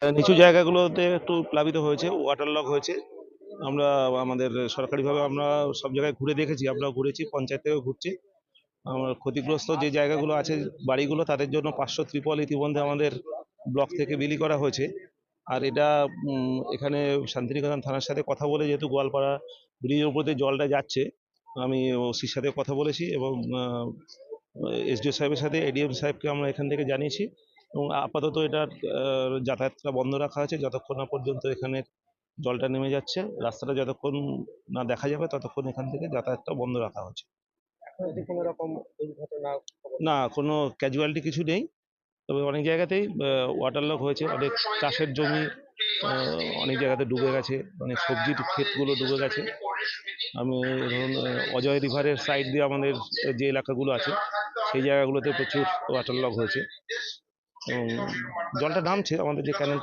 নিচু জায়গাগুলোতে একটু প্লাবিত হয়েছে, ওয়াটার লক হয়েছে। আমরা আমাদের সরকারিভাবে আমরা সব জায়গায় ঘুরে দেখেছি, আমরাও ঘুরেছি, পঞ্চায়েত থেকেও ঘুরছি। আমার ক্ষতিগ্রস্ত যে জায়গাগুলো আছে বাড়িগুলো, তাদের জন্য 500 ত্রিপল ইতিমধ্যে আমাদের ব্লক থেকে বিলি করা হয়েছে। আর এটা এখানে শান্তিনিকেতন থানার সাথে কথা বলে, যেহেতু গোয়ালপাড়া ব্রিজের উপর দিয়ে জলটা যাচ্ছে, আমি ওসির সাথে কথা বলেছি এবং এসডিও সাহেবের সাথে এডিএম সাহেবকে আমরা এখান থেকে জানিয়েছি এবং আপাতত এটার যাতায়াতটা বন্ধ রাখা আছে যতক্ষণ না পর্যন্ত এখানে জলটা নেমে যাচ্ছে। রাস্তাটা যতক্ষণ না দেখা যাবে ততক্ষণ এখান থেকে যাতায়াতটা বন্ধ রাখা হচ্ছে। কোনো রকম দুর্ঘটনা না, কোনো ক্যাজুয়ালিটি কিছু নেই, তবে অনেক জায়গাতেই ওয়াটার লক হয়েছে। অনেক চাষের জমি অনেক জায়গাতে ডুবে গেছে, অনেক সবজির ক্ষেতগুলো ডুবে গেছে। আমি ধরুন অজয় রিভারের সাইড দিয়ে আমাদের যে এলাকাগুলো আছে সেই জায়গাগুলোতে প্রচুর ওয়াটার লক হয়েছে এবং জলটা নামছে আমাদের যে ক্যানেল